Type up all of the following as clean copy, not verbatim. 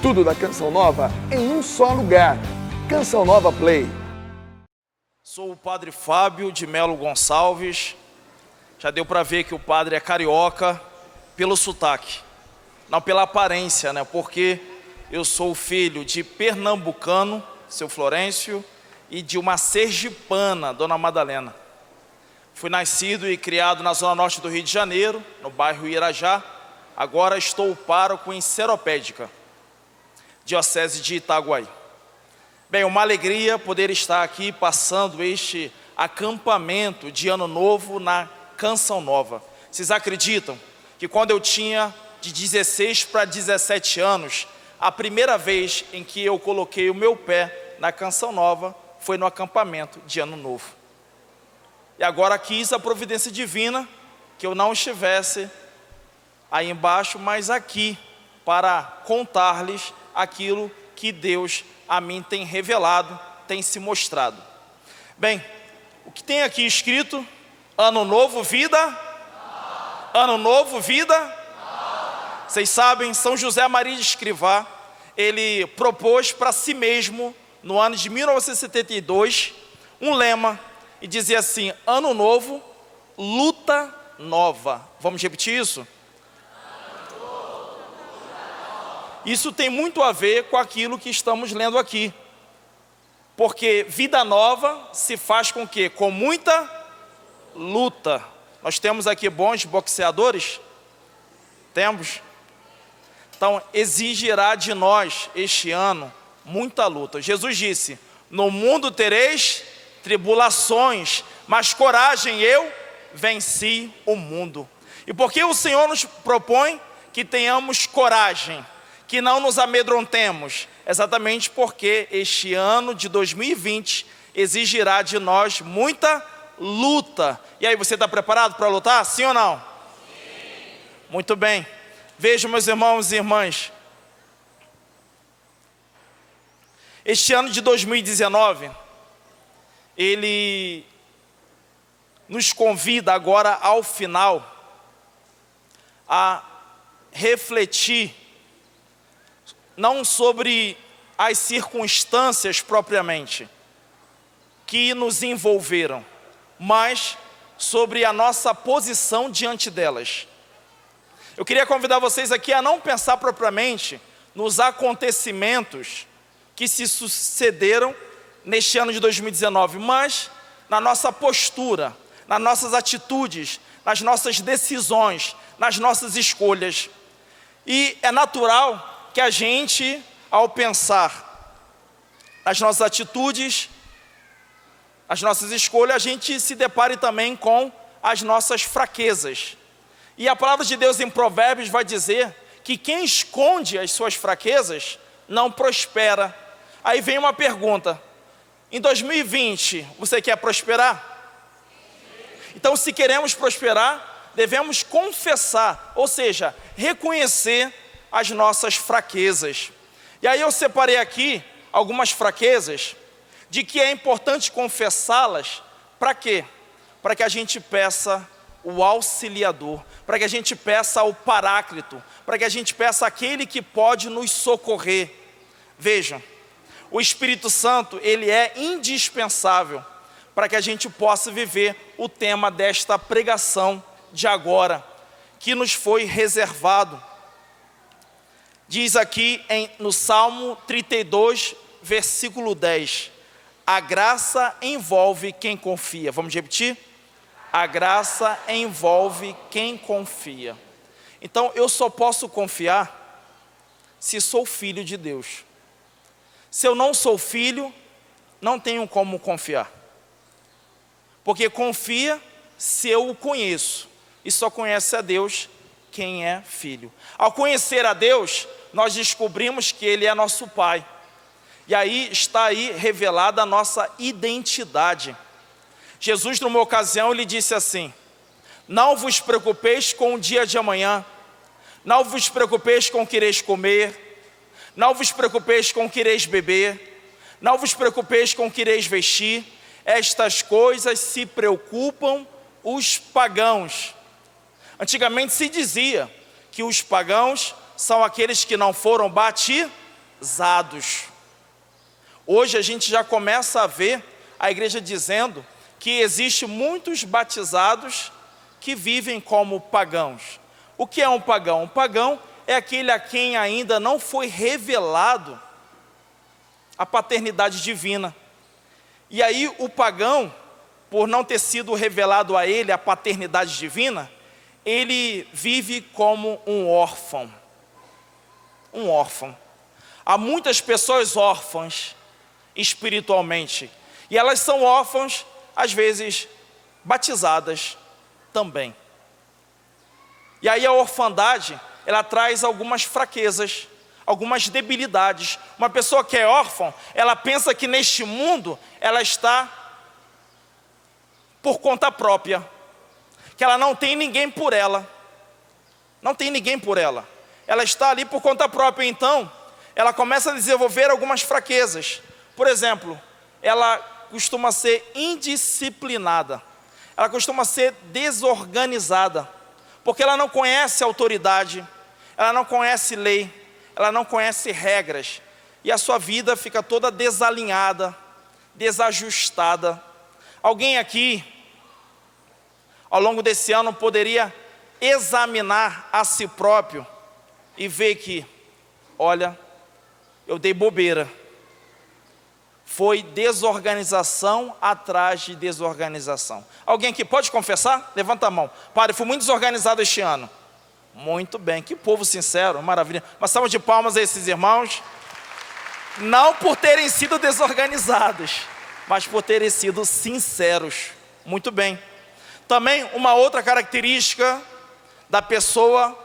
tudo da Canção Nova em um só lugar. Canção Nova Play. Sou o padre Fábio de Melo Gonçalves. Já deu para ver que o padre é carioca pelo sotaque, não pela aparência, né? Porque eu sou filho de pernambucano, seu Florencio, e de uma sergipana, Dona Madalena. Fui nascido e criado na zona norte do Rio de Janeiro, no bairro Irajá. Agora estou pároco em Seropédica, diocese de Itaguaí. Bem, uma alegria poder estar aqui passando este acampamento de Ano Novo na Canção Nova. Vocês acreditam que quando eu tinha de 16 para 17 anos, a primeira vez em que eu coloquei o meu pé na Canção Nova foi no acampamento de Ano Novo. E agora quis a providência divina que eu não estivesse aí embaixo, mas aqui, para contar-lhes aquilo que Deus a mim tem revelado, tem se mostrado. Bem, o que tem aqui escrito? Ano novo, vida? Ano novo, vida? Vocês sabem, São José Maria de Escrivá, ele propôs para si mesmo, no ano de 1972, um lema, e dizia assim: ano novo, luta nova. Vamos repetir isso? Isso tem muito a ver com aquilo que estamos lendo aqui. Porque vida nova se faz com quê? Com muita luta. Nós temos aqui bons boxeadores? Temos. Então, exigirá de nós, este ano, muita luta. Jesus disse: no mundo tereis tribulações, mas coragem, eu venci o mundo. E por que o Senhor nos propõe que tenhamos coragem? Que não nos amedrontemos, exatamente porque este ano de 2020 exigirá de nós muita luta. E aí, você está preparado para lutar? Sim ou não? Sim. Muito bem. Vejam, meus irmãos e irmãs, este ano de 2019, ele nos convida agora ao final a refletir não sobre as circunstâncias propriamente que nos envolveram, mas sobre a nossa posição diante delas. Eu queria convidar vocês aqui a não pensar propriamente nos acontecimentos que se sucederam neste ano de 2019, mas na nossa postura, nas nossas atitudes, nas nossas decisões, nas nossas escolhas. E é natural que a gente, ao pensar nas nossas atitudes, as nossas escolhas, a gente se depare também com as nossas fraquezas. E a palavra de Deus em Provérbios vai dizer que quem esconde as suas fraquezas não prospera. Aí vem uma pergunta: em 2020, você quer prosperar? Então, se queremos prosperar, devemos confessar, ou seja, reconhecer as nossas fraquezas. E aí eu separei aqui algumas fraquezas, de que é importante confessá-las. Para quê? Para que a gente peça o auxiliador, para que a gente peça o paráclito, para que a gente peça aquele que pode nos socorrer. Vejam, o Espírito Santo, ele é indispensável para que a gente possa viver o tema desta pregação de agora, que nos foi reservado. Diz aqui no Salmo 32, versículo 10, a graça envolve quem confia. Vamos repetir? A graça envolve quem confia. Então, eu só posso confiar se sou filho de Deus. Se eu não sou filho, não tenho como confiar. Porque confia se eu o conheço. E só conhece a Deus quem é filho. Ao conhecer a Deus, nós descobrimos que Ele é nosso Pai. E aí está aí revelada a nossa identidade. Jesus, numa ocasião, ele disse assim: não vos preocupeis com o dia de amanhã, não vos preocupeis com o que ireis comer, não vos preocupeis com o que ireis beber, não vos preocupeis com o que ireis vestir, estas coisas se preocupam os pagãos. Antigamente se dizia que os pagãos são aqueles que não foram batizados. Hoje a gente já começa a ver a igreja dizendo que existe muitos batizados que vivem como pagãos. O que é um pagão? Um pagão é aquele a quem ainda não foi revelado a paternidade divina. E aí o pagão, por não ter sido revelado a ele a paternidade divina, ele vive como um órfão. Um órfão. Há muitas pessoas órfãs espiritualmente. E elas são órfãos, às vezes, batizadas também. E aí a orfandade, ela traz algumas fraquezas, algumas debilidades. Uma pessoa que é órfã, ela pensa que neste mundo ela está por conta própria, que ela não tem ninguém por ela. Não tem ninguém por ela. Ela está ali por conta própria, então ela começa a desenvolver algumas fraquezas. Por exemplo, ela costuma ser indisciplinada, ela costuma ser desorganizada, porque ela não conhece autoridade, ela não conhece lei, ela não conhece regras, e a sua vida fica toda desalinhada, desajustada. Alguém aqui, ao longo desse ano, poderia examinar a si próprio e ver que, olha, eu dei bobeira. Foi desorganização atrás de desorganização. Alguém aqui pode confessar? Levanta a mão. Padre, fui muito desorganizado este ano. Muito bem, que povo sincero, maravilha. Uma salva de palmas a esses irmãos. Não por terem sido desorganizados, mas por terem sido sinceros. Muito bem. Também uma outra característica da pessoa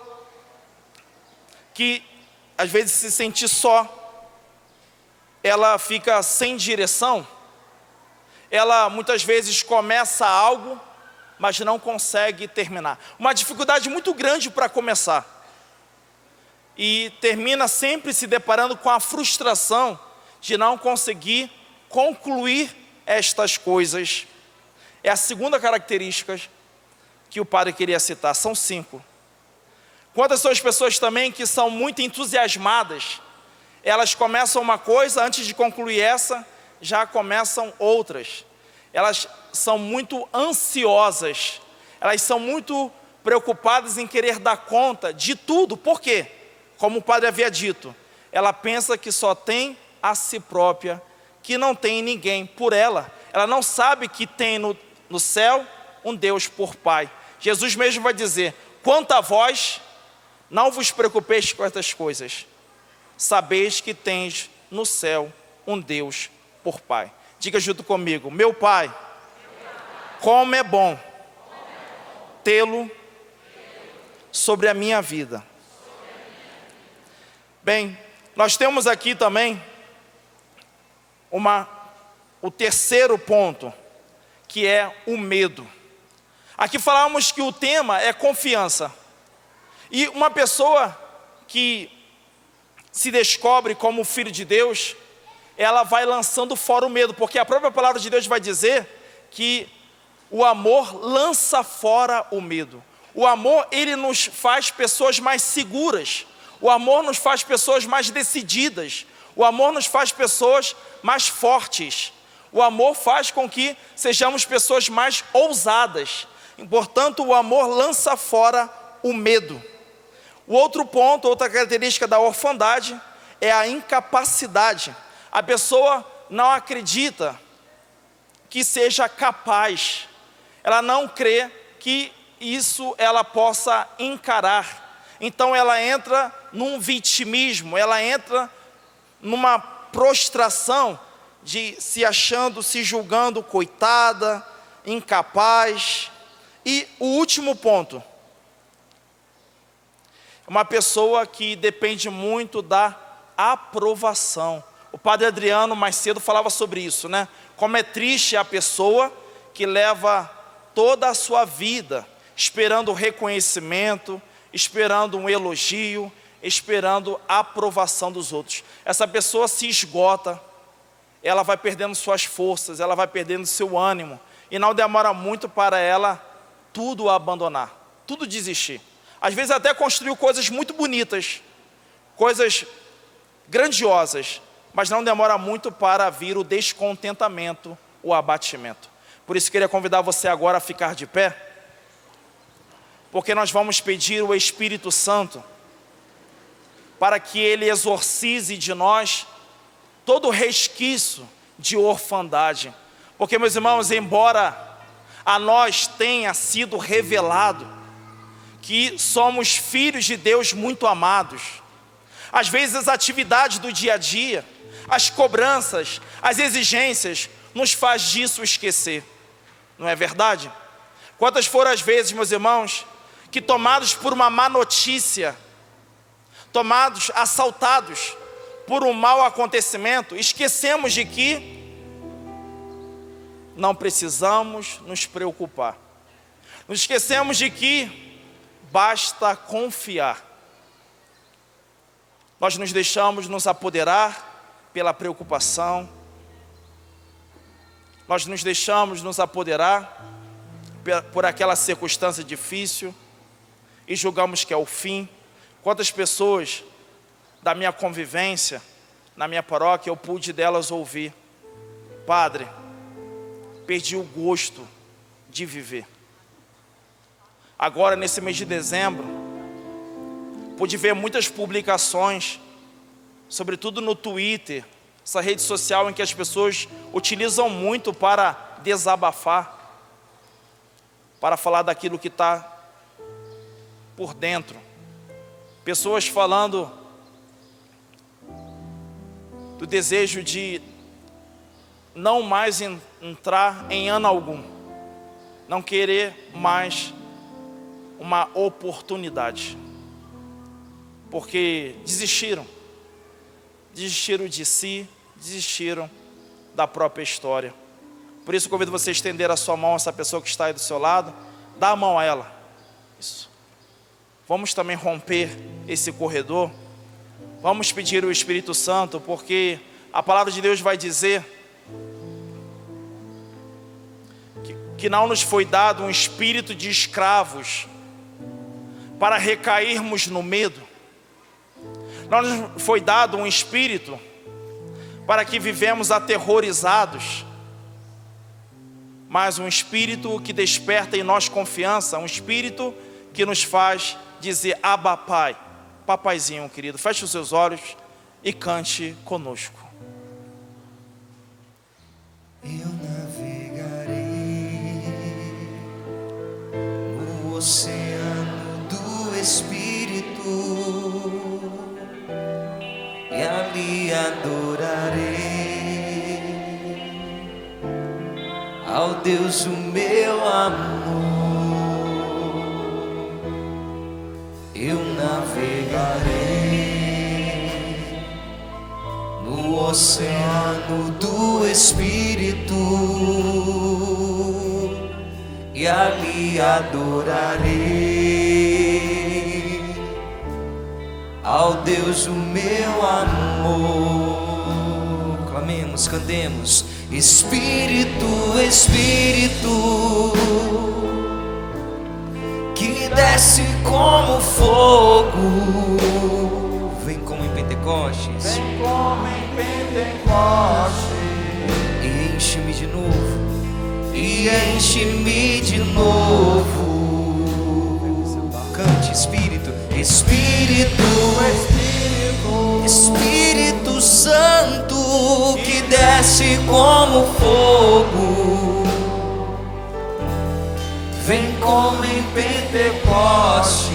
que às vezes se sente só, ela fica sem direção, ela muitas vezes começa algo, mas não consegue terminar. Uma dificuldade muito grande para começar. E termina sempre se deparando com a frustração de não conseguir concluir estas coisas. É a segunda característica que o padre queria citar, são 5. Quantas são as pessoas também que são muito entusiasmadas? Elas começam uma coisa, antes de concluir essa, já começam outras. Elas são muito ansiosas, elas são muito preocupadas em querer dar conta de tudo. Por quê? Como o padre havia dito, ela pensa que só tem a si própria, que não tem ninguém por ela. Ela não sabe que tem no céu um Deus por Pai. Jesus mesmo vai dizer, quanto a vós, não vos preocupeis com estas coisas. Sabeis que tens no céu um Deus por Pai. Diga junto comigo, meu Pai, como é bom tê-lo sobre a minha vida. Bem, nós temos aqui também o terceiro ponto, que é o medo. Aqui falamos que o tema é confiança. E uma pessoa que se descobre como filho de Deus, ela vai lançando fora o medo, porque a própria palavra de Deus vai dizer que o amor lança fora o medo. O amor, ele nos faz pessoas mais seguras. O amor nos faz pessoas mais decididas. O amor nos faz pessoas mais fortes. O amor faz com que sejamos pessoas mais ousadas. Portanto, o amor lança fora o medo. O outro ponto, outra característica da orfandade é a incapacidade. A pessoa não acredita que seja capaz. Ela não crê que isso ela possa encarar. Então ela entra num vitimismo, ela entra numa prostração de se achando, se julgando coitada, incapaz. E o último ponto, uma pessoa que depende muito da aprovação. O padre Adriano mais cedo falava sobre isso, né? Como é triste a pessoa que leva toda a sua vida esperando o reconhecimento, esperando um elogio, esperando a aprovação dos outros. Essa pessoa se esgota, ela vai perdendo suas forças, ela vai perdendo seu ânimo, e não demora muito para ela tudo abandonar, tudo desistir. Às vezes até construiu coisas muito bonitas, coisas grandiosas, mas não demora muito para vir o descontentamento, o abatimento. Por isso queria convidar você agora a ficar de pé, porque nós vamos pedir o Espírito Santo para que Ele exorcize de nós todo resquício de orfandade. Porque, meus irmãos, embora a nós tenha sido revelado que somos filhos de Deus muito amados, às vezes as atividades do dia a dia, as cobranças, as exigências, nos faz disso esquecer. Não é verdade? Quantas foram as vezes, meus irmãos, que tomados por uma má notícia, tomados, assaltados por um mau acontecimento, esquecemos de que não precisamos nos preocupar. Nos esquecemos de que basta confiar. Nós nos deixamos nos apoderar pela preocupação. Nós nos deixamos nos apoderar por aquela circunstância difícil e julgamos que é o fim. Quantas pessoas da minha convivência, na minha paróquia, eu pude delas ouvir: padre, perdi o gosto de viver. Agora, nesse mês de dezembro, pude ver muitas publicações, sobretudo no Twitter, essa rede social em que as pessoas utilizam muito para desabafar, para falar daquilo que está por dentro. Pessoas falando do desejo de não mais entrar em ano algum, não querer mais uma oportunidade, porque desistiram de si, desistiram da própria história. Por isso convido você a estender a sua mão a essa pessoa que está aí do seu lado, dá a mão a ela. Isso. Vamos também romper esse corredor, vamos pedir o Espírito Santo, porque a palavra de Deus vai dizer que não nos foi dado um espírito de escravos para recairmos no medo. Não nos foi dado um espírito para que vivemos aterrorizados, mas um espírito que desperta em nós confiança, um espírito que nos faz dizer: Abba, Pai. Papaizinho querido, feche os seus olhos e cante conosco. Eu navegarei no oceano do Espírito e ali adorarei ao Deus o meu amor. Eu navegarei no oceano do Espírito e ali adorarei ao Deus o meu amor. Clamemos, cantemos: Espírito, Espírito, que desce como fogo, vem como em Pentecostes, Vem como em Pentecostes, e enche-me de novo, e enche-me de novo. Cante: Espírito, Espírito, Espírito Santo, que desce como fogo, vem como em Pentecostes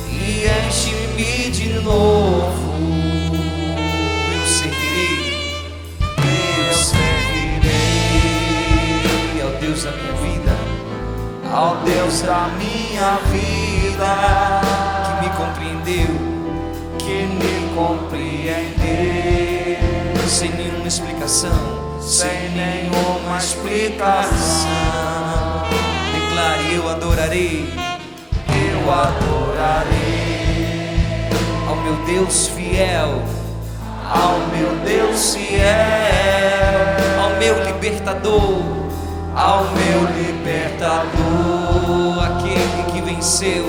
e enche-me de novo. Eu servirei ao Deus da minha vida, ao Deus da minha vida, que me compreendeu, sem nenhuma explicação, sem nenhuma explicação. Declare: eu adorarei ao meu Deus fiel, ao meu Deus fiel, ao meu libertador, aquele que venceu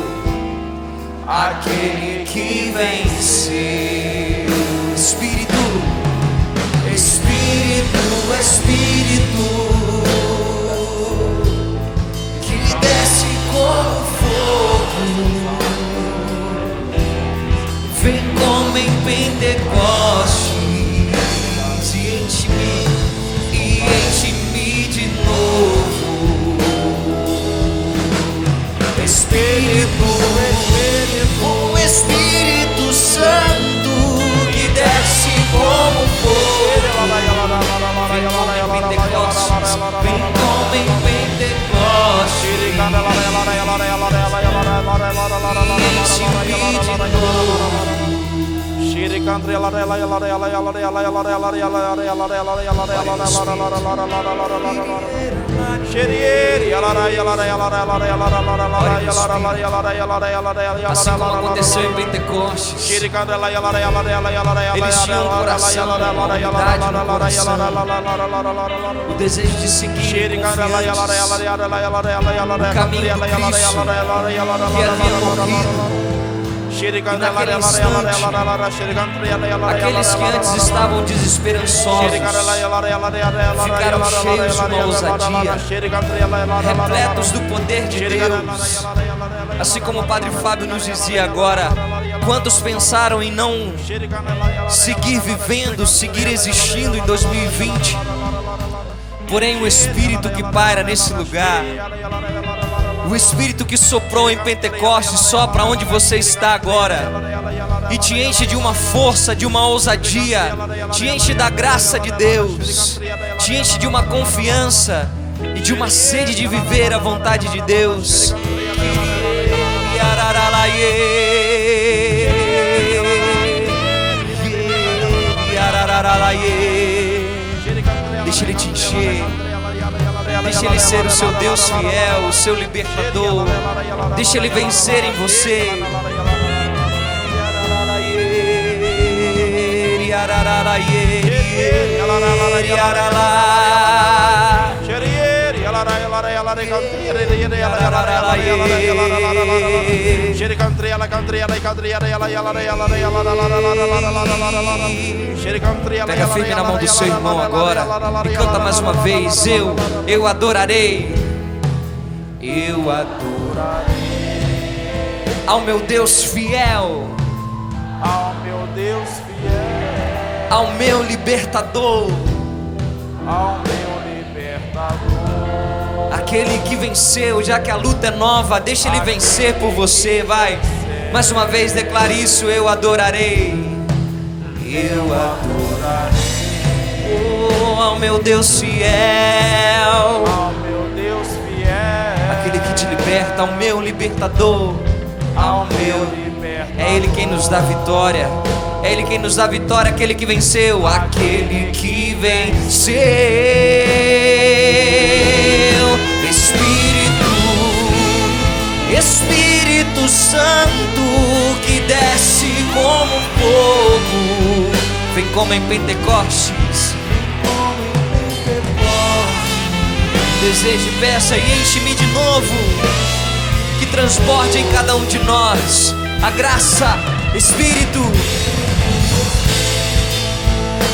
aquele que venceu. Espírito, Espírito, Espírito, que desce como fogo, vem como em Pentecostes e enche-me de novo. Espírito, o Espírito Santo que desce como fogo, vem como em Pentecostes, vem como em Pentecostes, enche-me de novo. Assim como aconteceu em Pentecostes, eles tinham um coração, uma unidade no coração, o desejo de seguir confiantes o caminho do Cristo que havia morrido. E naquele instante, aqueles que antes estavam desesperançosos ficaram cheios de uma ousadia, repletos do poder de Deus. Assim como o Padre Fábio nos dizia agora, quantos pensaram em não seguir vivendo, seguir existindo em 2020? Porém o Espírito que paira nesse lugar, o Espírito que soprou em Pentecostes sopra onde você está agora e te enche de uma força, de uma ousadia, te enche da graça de Deus, te enche de uma confiança e de uma sede de viver a vontade de Deus. Deixa Ele te encher. Deixa Ele ser o seu Deus fiel, o seu libertador. Deixa Ele vencer em você. Pega firme na mão do seu irmão agora e canta mais uma vez. Eu adorarei. Eu adorarei ao meu Deus fiel, Ao meu Deus fiel, ao meu libertador, ao meu libertador. aquele que venceu, já que a luta é nova, deixa Ele vencer por você, vai. Mais uma vez declare isso, eu adorarei. Eu adorarei. Oh, ao meu Deus fiel, Ao meu Deus fiel, aquele que te liberta, ao meu libertador, ao meu. libertador. É Ele quem nos dá vitória. É Ele quem nos dá vitória, aquele que venceu, aquele que venceu. Espírito Santo que desce como fogo, vem como em Pentecostes. Deseje, peça e enche-me de novo, que transborde em cada um de nós a graça, Espírito,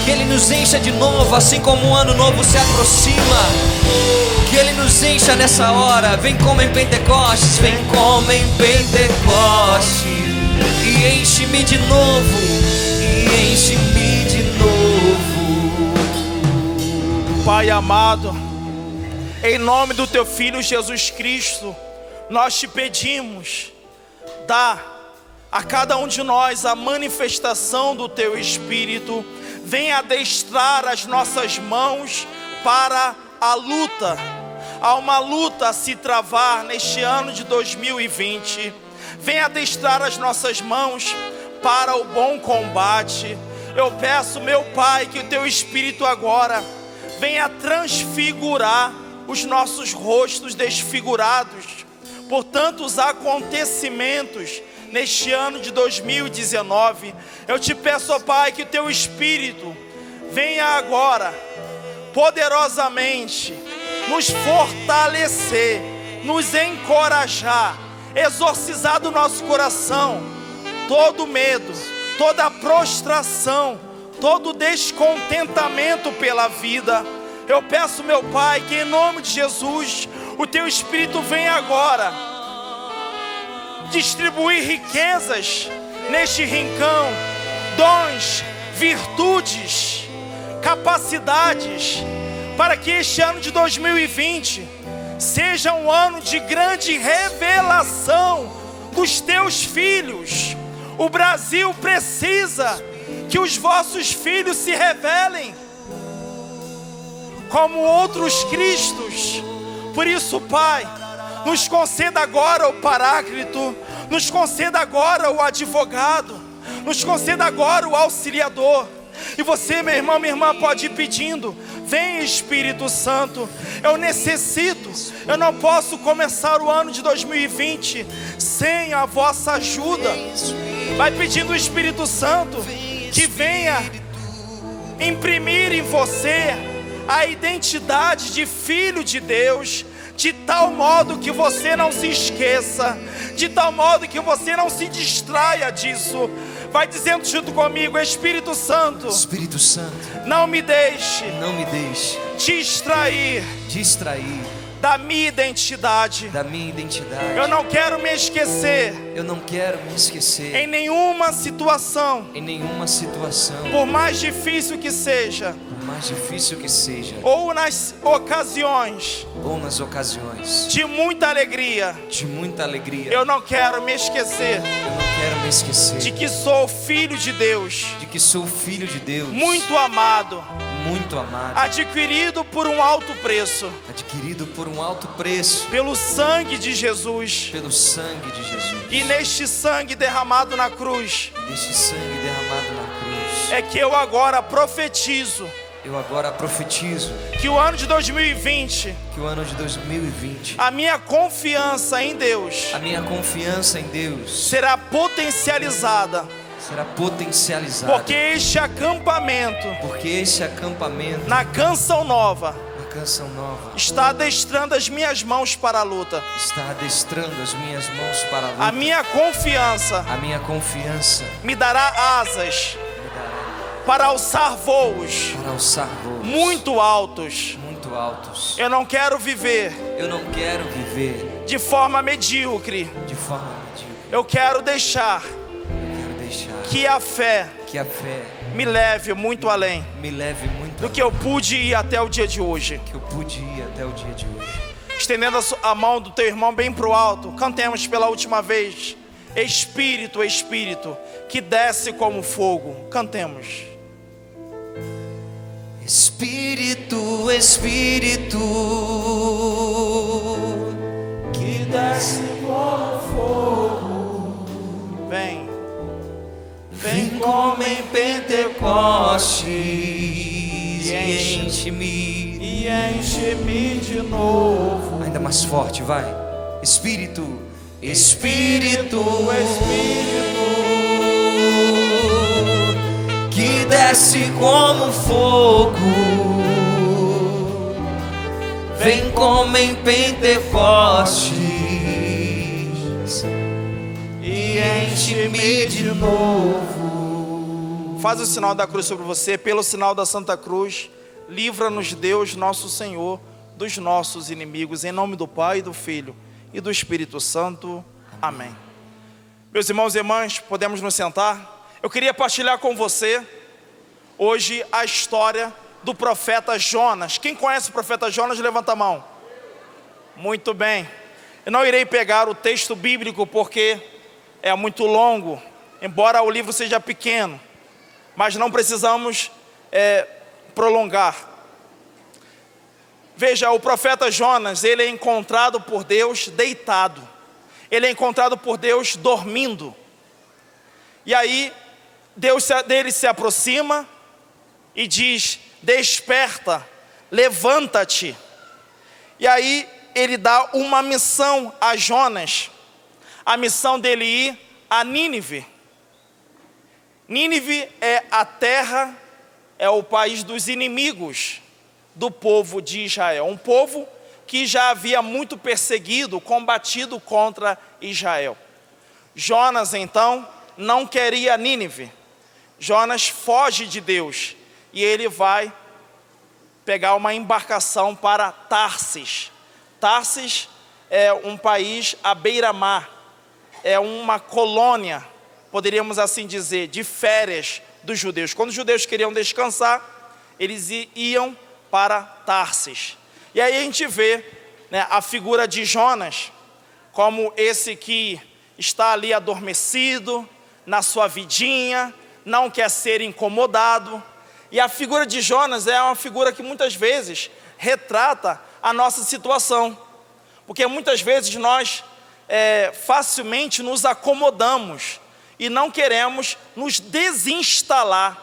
que Ele nos encha de novo, assim como um ano novo se aproxima, que Ele nos encha nessa hora. Vem como em Pentecostes, vem como em Pentecostes, e enche-me de novo, e enche-me de novo. Pai amado, em nome do Teu Filho Jesus Cristo, nós Te pedimos, dá a cada um de nós a manifestação do Teu Espírito. Vem adestrar as nossas mãos para a luta. Há uma luta a se travar neste ano de 2020. Vem adestrar as nossas mãos para o bom combate. Eu peço, meu Pai, que o Teu Espírito agora venha transfigurar os nossos rostos desfigurados por tantos acontecimentos neste ano de 2019. Eu te peço, ó Pai, que o Teu Espírito venha agora poderosamente nos fortalecer, nos encorajar exorcizar do nosso coração todo medo, toda prostração, todo descontentamento pela vida. Eu peço, meu Pai, que em nome de Jesus, o Teu Espírito venha agora distribuir riquezas neste rincão, dons, virtudes, capacidades, para que este ano de 2020 seja um ano de grande revelação dos Teus filhos. O Brasil precisa que os vossos filhos se revelem como outros Cristos. Por isso, Pai, nos conceda agora o Paráclito, nos conceda agora o advogado, nos conceda agora o auxiliador. E você, meu irmão, minha irmã, pode ir pedindo: vem Espírito Santo, eu necessito, eu não posso começar o ano de 2020 sem a vossa ajuda. Vai pedindo o Espírito Santo que venha imprimir em você a identidade de filho de Deus, de tal modo que você não se esqueça, de tal modo que você não se distraia disso. Vai dizendo junto comigo: Espírito Santo, Espírito Santo, não me deixe distrair da minha identidade. Eu não quero me esquecer em nenhuma situação, por mais difícil que seja, ou nas ocasiões de muita alegria, eu não quero me esquecer de que sou filho de Deus, muito amado, adquirido por um alto preço, pelo sangue de Jesus, e neste sangue derramado na cruz, é que eu agora profetizo que o ano de 2020, a minha confiança em Deus será potencializada, porque este acampamento na Canção Nova está adestrando as minhas mãos para a luta. A minha confiança me dará asas para alçar voos muito altos. Eu não quero viver de forma medíocre. Eu quero deixar que a fé me leve muito além do que eu pude ir até o dia de hoje. Estendendo a mão do teu irmão bem pro alto, cantemos pela última vez: Espírito, Espírito, que desce como fogo. Cantemos. Espírito, Espírito, que desce como fogo. Vem como em Pentecostes e enche-me de novo. Ainda mais forte, vai. Espírito, Espírito, que desce como fogo, vem como em Pentecostes e enche-me de novo. Faz o sinal da cruz sobre você. Pelo sinal da Santa Cruz, livra-nos Deus nosso Senhor dos nossos inimigos. Em nome do Pai, do Filho e do Espírito Santo. Amém. Meus irmãos e irmãs, podemos nos sentar? Eu queria partilhar com você hoje a história do profeta Jonas. Quem conhece o profeta Jonas, levanta a mão. Muito bem. Eu não irei pegar o texto bíblico porque é muito longo, embora o livro seja pequeno, mas não precisamos prolongar. Veja, o profeta Jonas, ele é encontrado por Deus deitado. Ele é encontrado por Deus dormindo. E aí, Deus dele se aproxima e diz: desperta, levanta-te. E aí, ele dá uma missão a Jonas. A missão dele ir a Nínive. Nínive é a terra, é o país dos inimigos do povo de Israel. Um povo que já havia muito perseguido, combatido contra Israel. Jonas, então, não quer ir a Nínive. Jonas foge de Deus e ele vai pegar uma embarcação para Tarsis. Tarsis é um país à beira-mar, é uma colônia, poderíamos assim dizer, de férias dos judeus. Quando os judeus queriam descansar, eles iam para Tarsis. E aí a gente vê, né, a figura de Jonas como esse que está ali adormecido na sua vidinha, não quer ser incomodado. E a figura de Jonas é uma figura que muitas vezes retrata a nossa situação, porque muitas vezes nós facilmente nos acomodamos e não queremos nos desinstalar,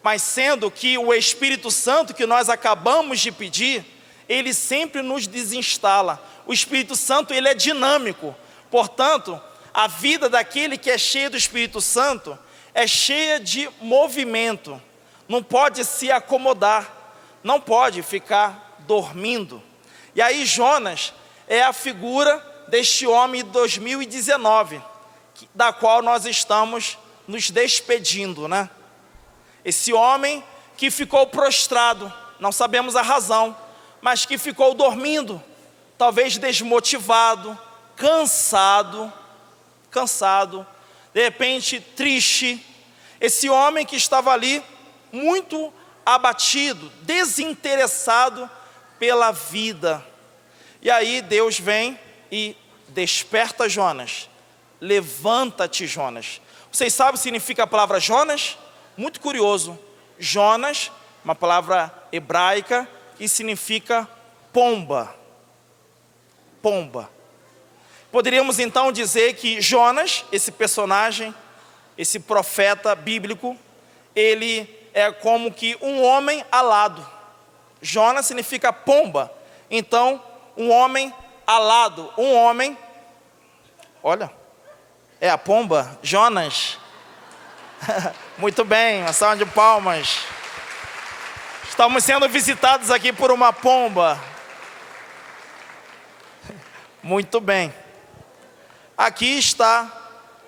mas sendo que o Espírito Santo que nós acabamos de pedir, ele sempre nos desinstala. O Espírito Santo, ele é dinâmico, portanto, a vida daquele que é cheio do Espírito Santo é cheia de movimento, não pode se acomodar, não pode ficar dormindo. E aí Jonas é a figura deste homem de 2019, da qual nós estamos nos despedindo, né? Esse homem que ficou prostrado, não sabemos a razão, mas que ficou dormindo, talvez desmotivado, cansado, de repente triste. Esse homem que estava ali muito abatido, desinteressado pela vida. E aí Deus vem e desperta Jonas. Levanta-te, Jonas. Vocês sabem o que significa a palavra Jonas? Muito curioso. Jonas, uma palavra hebraica que significa pomba. Pomba. Poderíamos então dizer que Jonas, esse personagem, esse profeta bíblico, ele é como que um homem alado. Jonas significa pomba. Então, um homem alado, um homem, olha, é a pomba, Jonas. Muito bem, uma salva de palmas. Estamos sendo visitados aqui por uma pomba. Muito bem. Aqui está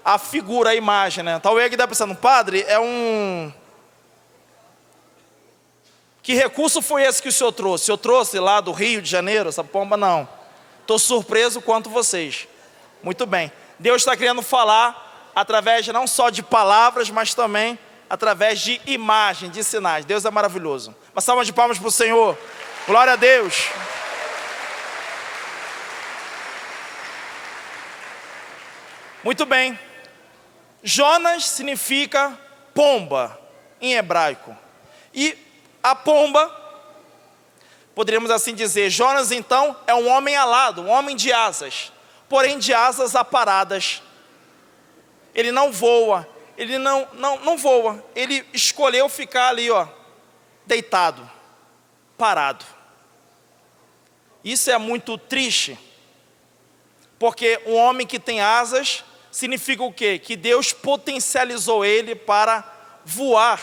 a figura, a imagem, né? Talvez que dá pensando, padre, que recurso foi esse que o senhor trouxe? O senhor trouxe lá do Rio de Janeiro, essa pomba? Não. Estou surpreso quanto vocês. Muito bem. Deus está querendo falar através não só de palavras, mas também através de imagem, de sinais. Deus é maravilhoso. Uma salva de palmas para o Senhor. Glória a Deus. Muito bem. Jonas significa pomba em hebraico. E a pomba, poderíamos assim dizer, Jonas então é um homem alado, um homem de asas, porém de asas aparadas. Ele não voa, ele não voa, ele escolheu ficar ali, ó, deitado, parado. Isso é muito triste, porque um homem que tem asas significa o quê? Que Deus potencializou ele para voar,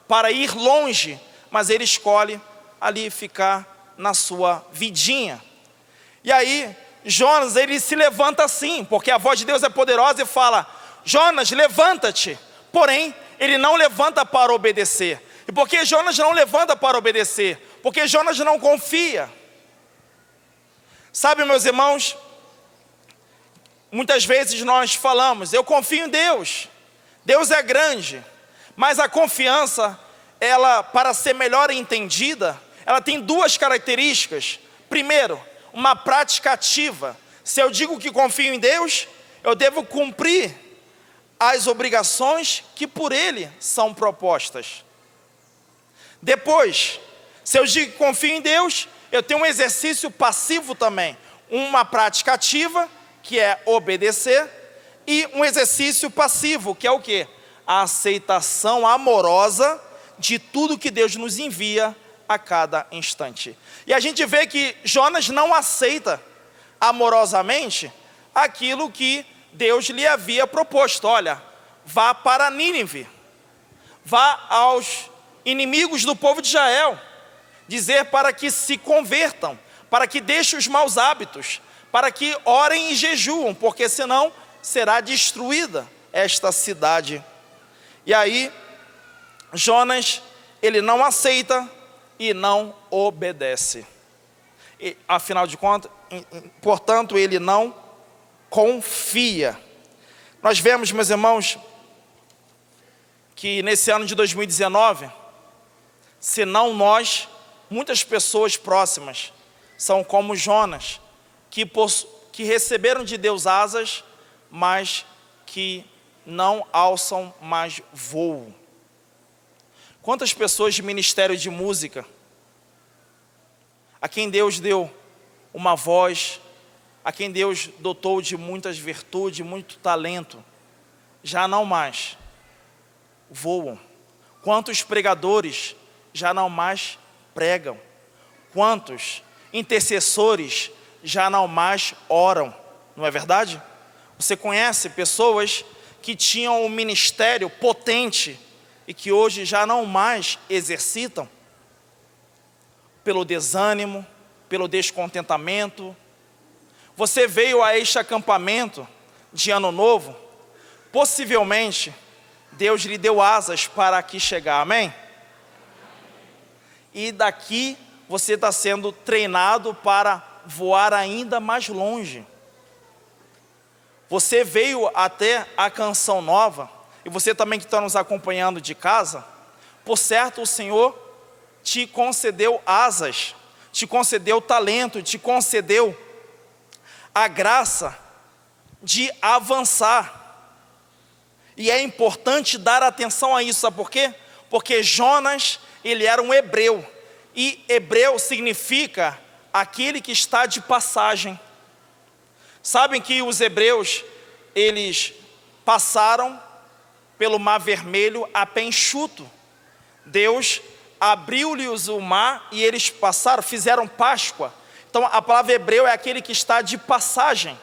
para ir longe, mas ele escolhe ali ficar na sua vidinha. E aí, Jonas, ele se levanta assim, porque a voz de Deus é poderosa e fala, Jonas, levanta-te. Porém, ele não levanta para obedecer. E por que Jonas não levanta para obedecer? Porque Jonas não confia. Sabe, meus irmãos, muitas vezes nós falamos, eu confio em Deus, Deus é grande, mas a confiança, ela, para ser melhor entendida, ela tem duas características. Primeiro, uma prática ativa. Se eu digo que confio em Deus, eu devo cumprir as obrigações que por Ele são propostas. Depois, se eu digo que confio em Deus, eu tenho um exercício passivo também, uma prática ativa, que é obedecer, e um exercício passivo, que é o quê? A aceitação amorosa de tudo que Deus nos envia a cada instante. E a gente vê que Jonas não aceita amorosamente aquilo que Deus lhe havia proposto. Olha, vá para Nínive, vá aos inimigos do povo de Israel, dizer para que se convertam, para que deixem os maus hábitos, para que orem e jejuam, porque senão será destruída esta cidade. E aí, Jonas, ele não aceita e não obedece. E, afinal de contas, portanto, ele não confia. Nós vemos, meus irmãos, que nesse ano de 2019, se não nós, muitas pessoas próximas são como Jonas, que receberam de Deus asas, mas que não alçam mais voo. Quantas pessoas de ministério de música, a quem Deus deu uma voz, a quem Deus dotou de muitas virtudes, muito talento, já não mais voam. Quantos pregadores já não mais pregam? Quantos intercessores já não mais oram? Não é verdade? Você conhece pessoas que tinham um ministério potente e que hoje já não mais exercitam? Pelo desânimo, pelo descontentamento. Você veio a este acampamento de ano novo, possivelmente Deus lhe deu asas para aqui chegar, amém? E daqui você está sendo treinado para voar ainda mais longe. Você veio até a Canção Nova, e você também que está nos acompanhando de casa, por certo o Senhor te concedeu asas, te concedeu talento, te concedeu a graça de avançar. E é importante dar atenção a isso, sabe por quê? Porque Jonas, ele era um hebreu, e hebreu significa aquele que está de passagem. Sabem que os hebreus, eles passaram pelo Mar Vermelho a pé enxuto. Deus abriu-lhes o mar e eles passaram, fizeram Páscoa. Então a palavra hebreu é aquele que está de passagem,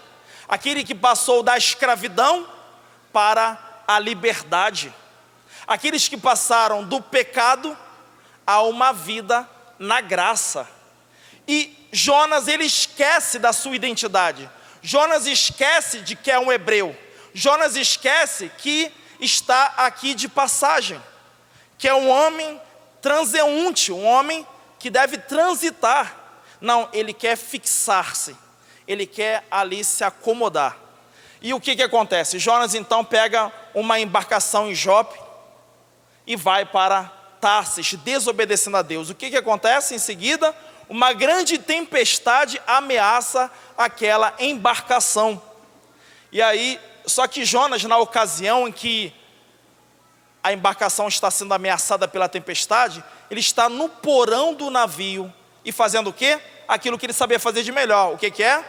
aquele que passou da escravidão para a liberdade, aqueles que passaram do pecado a uma vida na graça. E Jonas, ele esquece da sua identidade. Jonas esquece de que é um hebreu. Jonas esquece que está aqui de passagem, que é um homem transeunte, um homem que deve transitar. Não, ele quer fixar-se, ele quer ali se acomodar. E o que acontece? Jonas então pega uma embarcação em Jope e vai para Tarsis, desobedecendo a Deus. O que acontece em seguida? Uma grande tempestade ameaça aquela embarcação. E aí, só que Jonas, na ocasião em que a embarcação está sendo ameaçada pela tempestade, ele está no porão do navio e fazendo o quê? Aquilo que ele sabia fazer de melhor. O que é?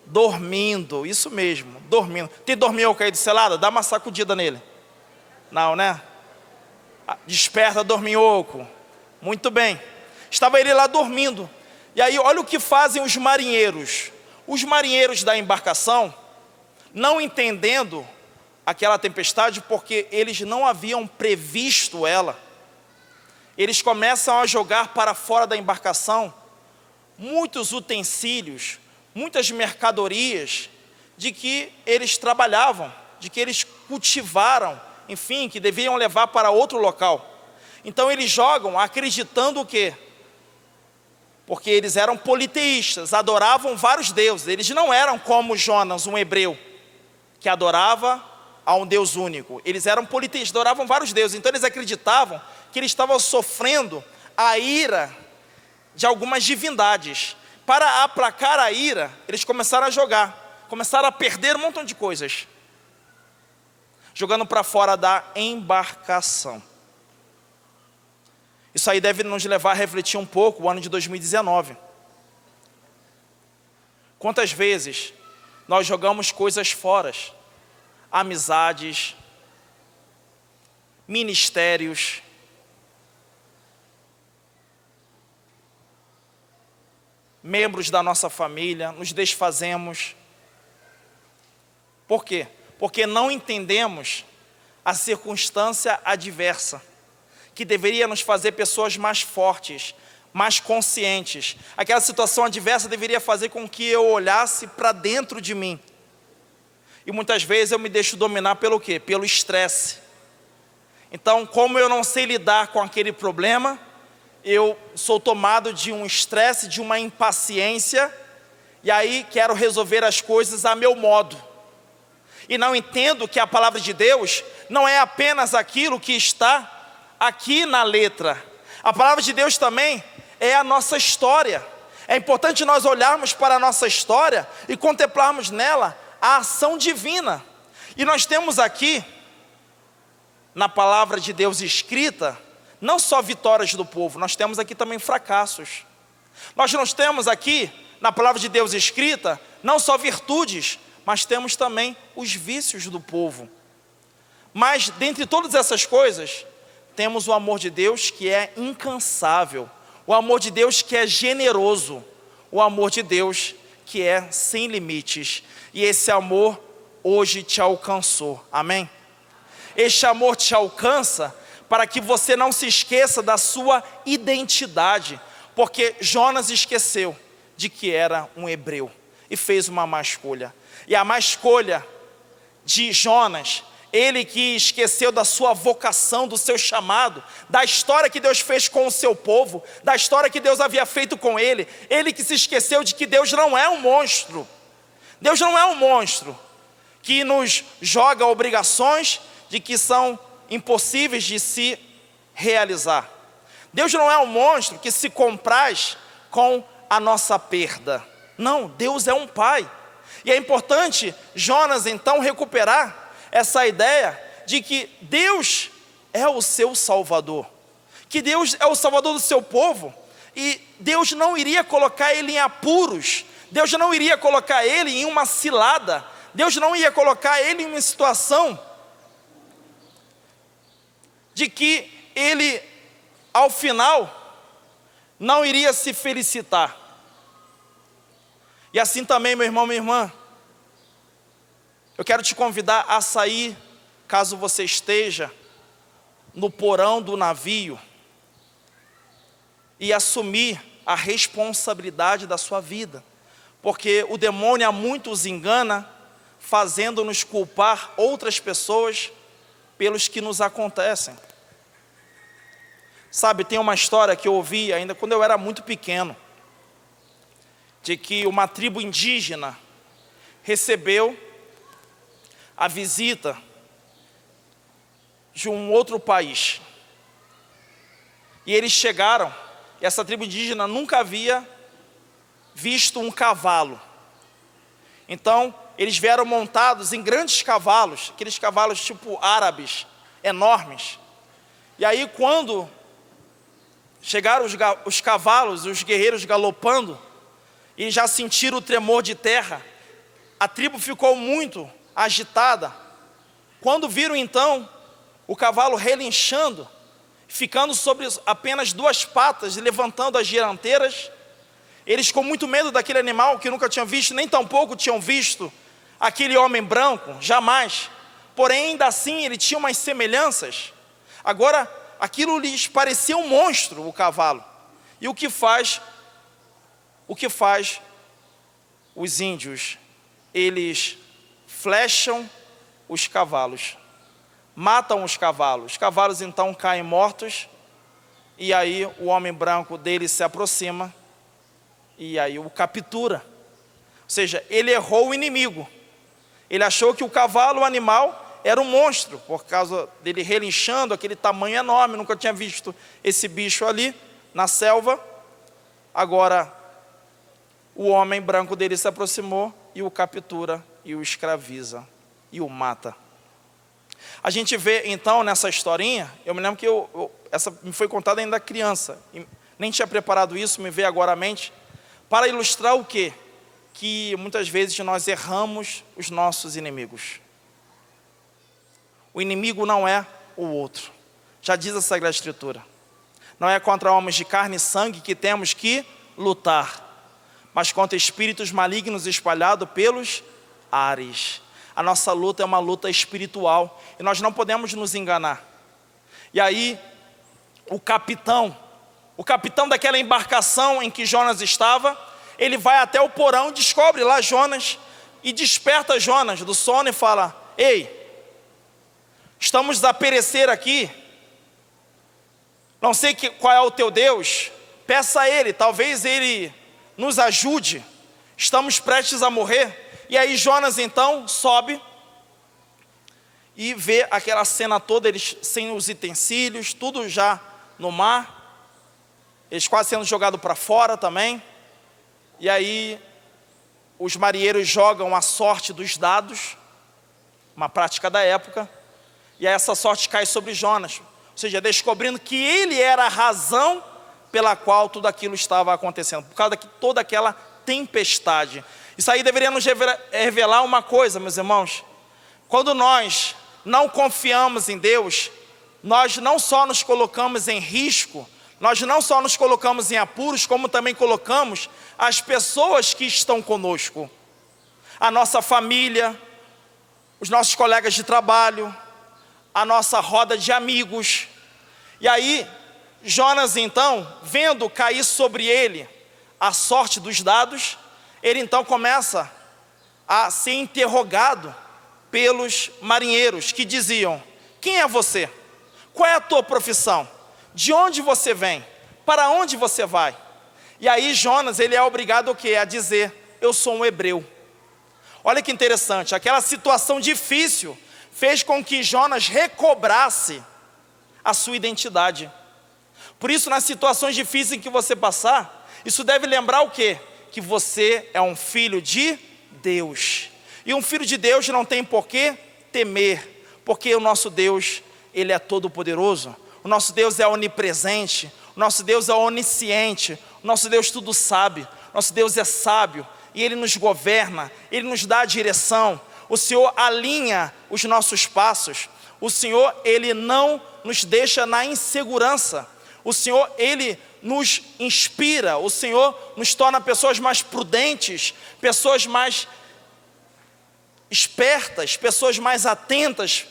Dormindo, isso mesmo, dormindo. Tem dorminhoco aí do seu lado? Dá uma sacudida nele. Não, né? Desperta, dorminhoco. Muito bem. Estava ele lá dormindo. E aí, olha o que fazem os marinheiros. Os marinheiros da embarcação, não entendendo aquela tempestade, porque eles não haviam previsto ela, eles começam a jogar para fora da embarcação muitos utensílios, muitas mercadorias de que eles trabalhavam, de que eles cultivaram, enfim, que deviam levar para outro local. Então eles jogam acreditando o quê? Porque eles eram politeístas, adoravam vários deuses. Eles não eram como Jonas, um hebreu, que adorava a um Deus único. Eles eram politeístas, adoravam vários deuses. Então eles acreditavam que eles estavam sofrendo a ira de algumas divindades. Para aplacar a ira, eles começaram a jogar, começaram a perder um montão de coisas, jogando para fora da embarcação. Isso aí deve nos levar a refletir um pouco o ano de 2019. Quantas vezes nós jogamos coisas fora? Amizades, ministérios, membros da nossa família, nos desfazemos. Por quê? Porque não entendemos a circunstância adversa, que deveria nos fazer pessoas mais fortes, mais conscientes. Aquela situação adversa deveria fazer com que eu olhasse para dentro de mim. E muitas vezes eu me deixo dominar pelo quê? Pelo estresse. Então, como eu não sei lidar com aquele problema, eu sou tomado de um estresse, de uma impaciência, e aí quero resolver as coisas a meu modo. E não entendo que a palavra de Deus não é apenas aquilo que está aqui na letra. A palavra de Deus também é a nossa história. É importante nós olharmos para a nossa história e contemplarmos nela a ação divina. E nós temos aqui, na palavra de Deus escrita, não só vitórias do povo, nós temos aqui também fracassos. Nós não temos aqui, na palavra de Deus escrita, não só virtudes, mas temos também os vícios do povo. Mas, dentre todas essas coisas, temos o amor de Deus que é incansável, o amor de Deus que é generoso, o amor de Deus que é sem limites. E esse amor hoje te alcançou, amém? Este amor te alcança para que você não se esqueça da sua identidade, porque Jonas esqueceu de que era um hebreu e fez uma má escolha. E a má escolha de Jonas, ele que esqueceu da sua vocação, do seu chamado, da história que Deus fez com o seu povo, da história que Deus havia feito com ele, ele que se esqueceu de que Deus não é um monstro. Deus não é um monstro que nos joga obrigações de que são impossíveis de se realizar. Deus não é um monstro que se compraz com a nossa perda. Não, Deus é um pai. E é importante Jonas então recuperar essa ideia de que Deus é o seu Salvador, que Deus é o Salvador do seu povo, e Deus não iria colocar ele em apuros, Deus não iria colocar ele em uma cilada, Deus não ia colocar ele em uma situação de que ele, ao final, não iria se felicitar. E assim também, meu irmão, minha irmã, eu quero te convidar a sair, caso você esteja no porão do navio, e assumir a responsabilidade da sua vida, porque o demônio a muitos engana, fazendo-nos culpar outras pessoas pelos que nos acontecem. Sabe, tem uma história que eu ouvi ainda quando eu era muito pequeno, de que uma tribo indígena recebeu a visita de um outro país. E eles chegaram, e essa tribo indígena nunca havia visto um cavalo. Então, eles vieram montados em grandes cavalos, aqueles cavalos tipo árabes, enormes. E aí, quando chegaram os cavalos, os guerreiros galopando, e já sentiram o tremor de terra, a tribo ficou muito agitada. Quando viram então o cavalo relinchando, ficando sobre apenas duas patas e levantando as dianteiras, eles com muito medo daquele animal que nunca tinham visto, nem tampouco tinham visto aquele homem branco, jamais. Porém, ainda assim, ele tinha umas semelhanças. Agora, aquilo lhes parecia um monstro, o cavalo. E o que faz os índios? Eles flecham os cavalos, matam os cavalos então caem mortos, e aí o homem branco deles se aproxima, e aí o captura. Ou seja, ele errou o inimigo, ele achou que o cavalo, o animal, era um monstro, por causa dele relinchando, aquele tamanho enorme, nunca tinha visto esse bicho ali na selva. Agora, o homem branco dele se aproximou e o captura e o escraviza e o mata. A gente vê então nessa historinha, eu me lembro que essa me foi contada ainda criança, e nem tinha preparado isso, me veio agora à mente, para ilustrar o quê? Que muitas vezes nós erramos os nossos inimigos. O inimigo não é o outro, já diz a Sagrada Escritura. Não é contra homens de carne e sangue que temos que lutar, mas contra espíritos malignos espalhados pelos ares. A nossa luta é uma luta espiritual, e nós não podemos nos enganar. E aí, o capitão o capitão daquela embarcação em que Jonas estava, ele vai até o porão e descobre lá Jonas, e desperta Jonas do sono e fala: ei, estamos a perecer aqui, não sei qual é o teu Deus, peça a ele, talvez ele nos ajude, estamos prestes a morrer. E aí Jonas então sobe e vê aquela cena toda, eles sem os utensílios, tudo já no mar, eles quase sendo jogados para fora também. E aí os marinheiros jogam a sorte dos dados, uma prática da época, e aí essa sorte cai sobre Jonas, ou seja, descobrindo que ele era a razão pela qual tudo aquilo estava acontecendo, por causa de toda aquela tempestade. Isso aí deveria nos revelar uma coisa, meus irmãos: quando nós não confiamos em Deus, nós não só nos colocamos em risco, nós não só nos colocamos em apuros, como também colocamos as pessoas que estão conosco, a nossa família, os nossos colegas de trabalho, a nossa roda de amigos. E aí Jonas então, vendo cair sobre ele a sorte dos dados, ele então começa a ser interrogado pelos marinheiros, que diziam: quem é você? Qual é a tua profissão? De onde você vem? Para onde você vai? E aí Jonas, ele é obrigado o quê? A dizer: eu sou um hebreu. Olha que interessante, aquela situação difícil fez com que Jonas recobrasse a sua identidade. Por isso, nas situações difíceis em que você passar, isso deve lembrar o quê? Que você é um filho de Deus. E um filho de Deus não tem por que temer, porque o nosso Deus, Ele é todo poderoso. O nosso Deus é onipresente, o nosso Deus é onisciente, o nosso Deus tudo sabe, o nosso Deus é sábio, e Ele nos governa, Ele nos dá a direção, o Senhor alinha os nossos passos, o Senhor, Ele não nos deixa na insegurança, o Senhor, Ele nos inspira, o Senhor nos torna pessoas mais prudentes, pessoas mais espertas, pessoas mais atentas.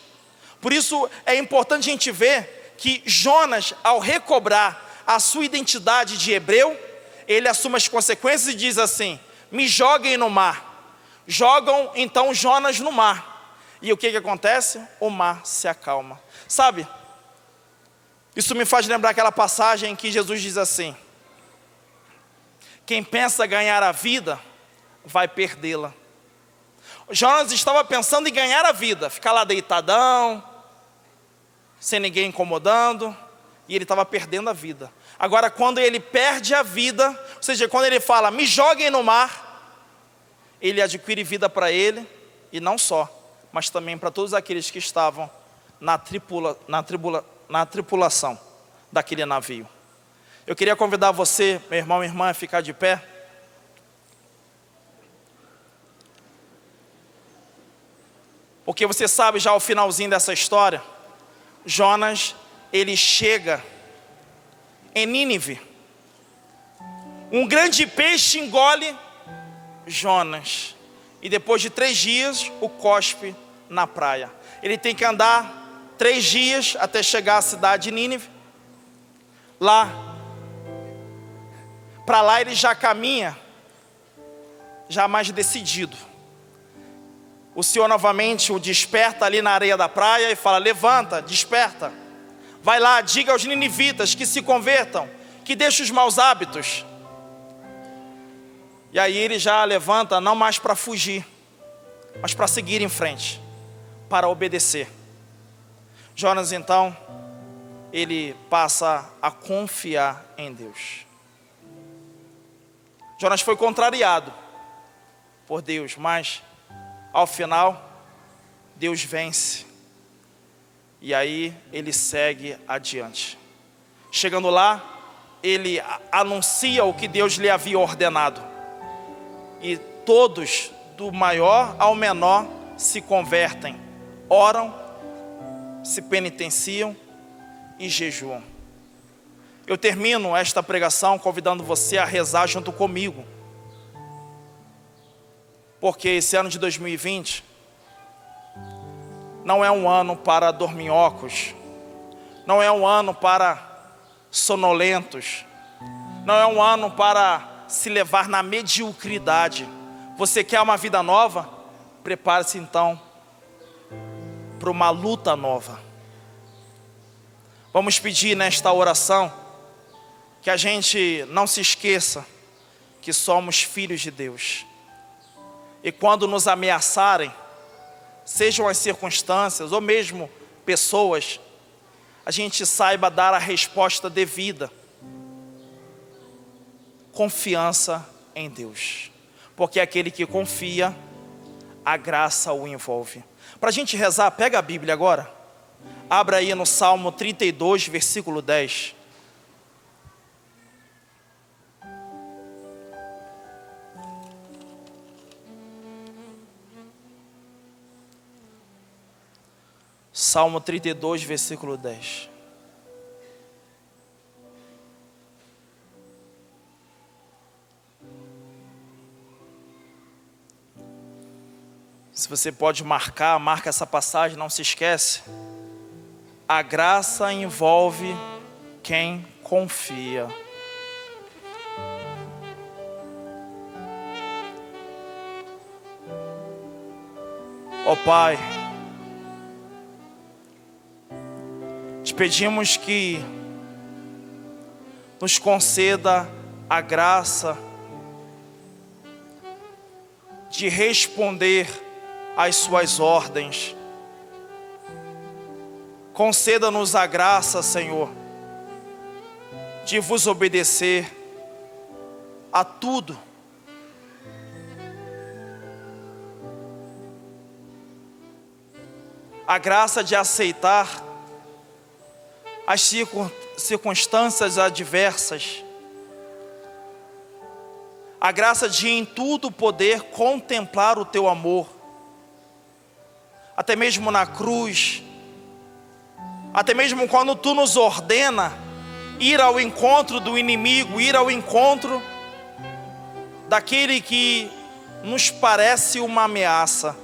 Por isso é importante a gente ver que Jonas, ao recobrar a sua identidade de hebreu, ele assume as consequências e diz assim: me joguem no mar. Jogam então Jonas no mar, e o que acontece? O mar se acalma. Sabe, isso me faz lembrar aquela passagem em que Jesus diz assim: quem pensa ganhar a vida, vai perdê-la. Jonas estava pensando em ganhar a vida, ficar lá deitadão, sem ninguém incomodando, e ele estava perdendo a vida. Agora, quando ele perde a vida, ou seja, quando ele fala, me joguem no mar, ele adquire vida para ele, e não só, mas também para todos aqueles que estavam na tripulação daquele navio. Eu queria convidar você, meu irmão e irmã, a ficar de pé. Porque você sabe já o finalzinho dessa história, Jonas, ele chega em Nínive. Um grande peixe engole Jonas. E depois de 3 dias, o cospe na praia. Ele tem que andar 3 dias até chegar à cidade de Nínive. Para lá ele já caminha, já mais decidido. O Senhor novamente o desperta ali na areia da praia e fala: levanta, desperta. Vai lá, diga aos ninivitas que se convertam, que deixem os maus hábitos. E aí ele já levanta, não mais para fugir, mas para seguir em frente, para obedecer. Jonas então, ele passa a confiar em Deus. Jonas foi contrariado por Deus, mas ao final, Deus vence. E aí ele segue adiante. Chegando lá, ele anuncia o que Deus lhe havia ordenado. E todos, do maior ao menor, se convertem, oram, se penitenciam e jejuam. Eu termino esta pregação convidando você a rezar junto comigo. Porque esse ano de 2020 não é um ano para dorminhocos, não é um ano para sonolentos, não é um ano para se levar na mediocridade. Você quer uma vida nova? Prepare-se então para uma luta nova. Vamos pedir nesta oração que a gente não se esqueça que somos filhos de Deus. E quando nos ameaçarem, sejam as circunstâncias ou mesmo pessoas, a gente saiba dar a resposta devida. Confiança em Deus. Porque aquele que confia, a graça o envolve. Para a gente rezar, pega a Bíblia agora. Abra aí no Salmo 32, versículo 10. Salmo 32, versículo 10. Se você pode marca essa passagem, não se esquece. A graça envolve quem confia. Ó Pai, te pedimos que nos conceda a graça de responder às suas ordens. Conceda-nos a graça, Senhor, de vos obedecer a tudo. A graça de aceitar as circunstâncias adversas. A graça de em tudo poder contemplar o teu amor. Até mesmo na cruz, até mesmo quando tu nos ordena ir ao encontro do inimigo, ir ao encontro daquele que nos parece uma ameaça.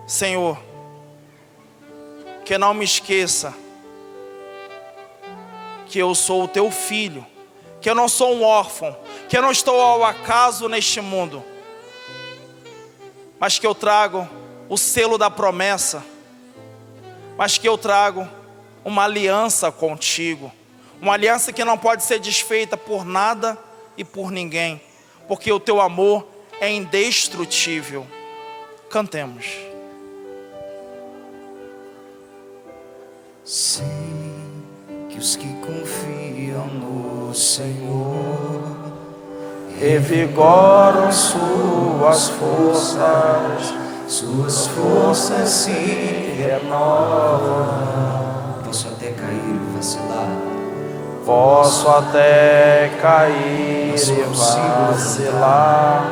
Senhor, que não me esqueça que eu sou o teu filho, que eu não sou um órfão, que eu não estou ao acaso neste mundo, mas que eu trago o selo da promessa, mas que eu trago uma aliança contigo, uma aliança que não pode ser desfeita por nada e por ninguém, porque o teu amor é indestrutível. Cantemos. Sei que os que confiam no Senhor revigoram suas forças, suas forças se renovam. Posso até cair e vacilar, posso até cair e vacilar,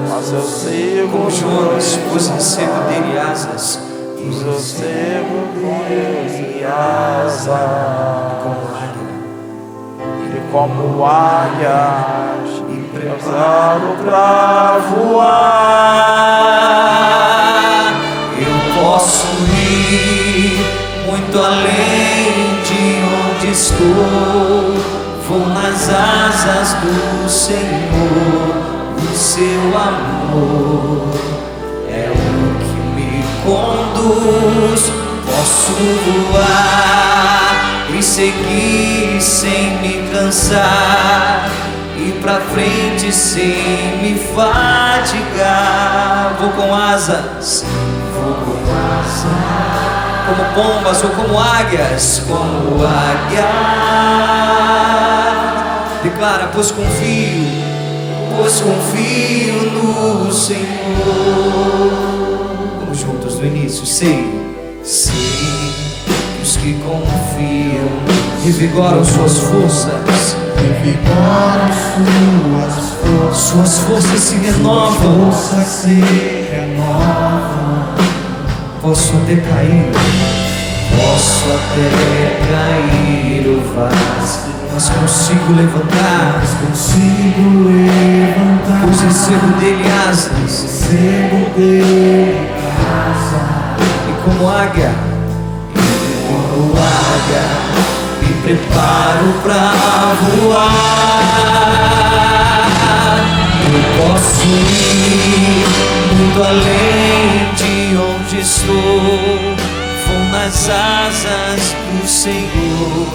mas eu sigo como Jonas, pois recebo dele asas. Eu sigo dele asas, e como águias preparo pra voar. Eu posso ir muito além de onde estou. Vou nas asas do Senhor. O seu amor é o que me conduz. Posso voar e seguir sem me cansar, ir pra frente sem me fadigar. Vou com asas, como pombas ou como águias, como águias. Declara, pois confio no Senhor. Vamos juntos do início. Sei que os que confiam revigoram suas forças. Suas forças se renovam. Posso até cair ou mas consigo levantar. Pois recebo dele asas. E como águia me preparo pra voar. Eu posso ir muito além de onde estou. Vou nas asas do Senhor.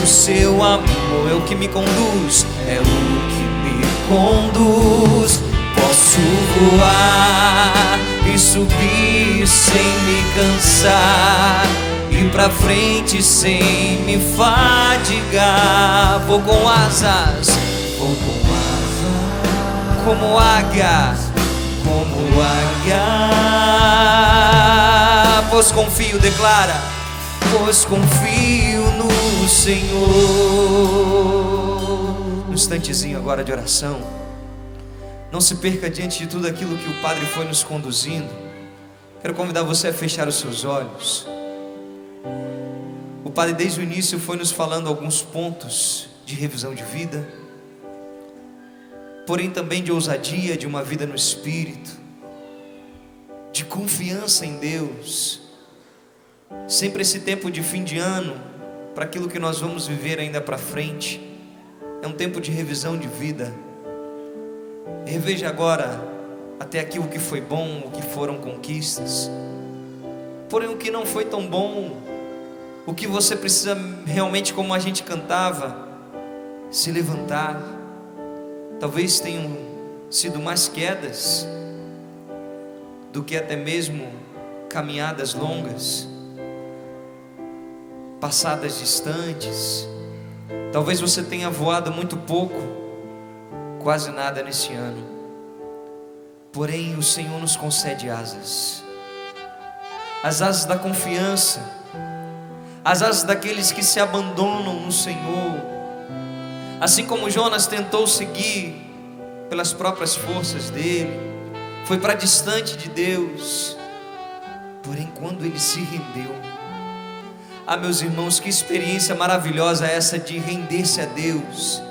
O seu amor é o que me conduz, é o que me conduz. Posso voar e subir sem me cansar, ir pra frente sem me fadigar. Vou com asas, como águia, como águia. Pois confio, declara, pois confio no Senhor. Um instantezinho agora de oração. Não se perca diante de tudo aquilo que o Padre foi nos conduzindo. Quero convidar você a fechar os seus olhos. O Padre desde o início foi nos falando alguns pontos de revisão de vida, porém também de ousadia, de uma vida no Espírito, de confiança em Deus. Sempre esse tempo de fim de ano, para aquilo que nós vamos viver ainda para frente, é um tempo de revisão de vida. Reveja agora até aqui o que foi bom, o que foram conquistas, porém o que não foi tão bom, o que você precisa realmente, como a gente cantava, se levantar. Talvez tenham sido mais quedas do que até mesmo caminhadas longas, passadas distantes. Talvez você tenha voado muito pouco, quase nada nesse ano. Porém o Senhor nos concede asas, as asas da confiança, as asas daqueles que se abandonam no Senhor. Assim como Jonas tentou seguir pelas próprias forças dele, foi para distante de Deus, porém quando ele se rendeu, meus irmãos, que experiência maravilhosa é essa de render-se a Deus.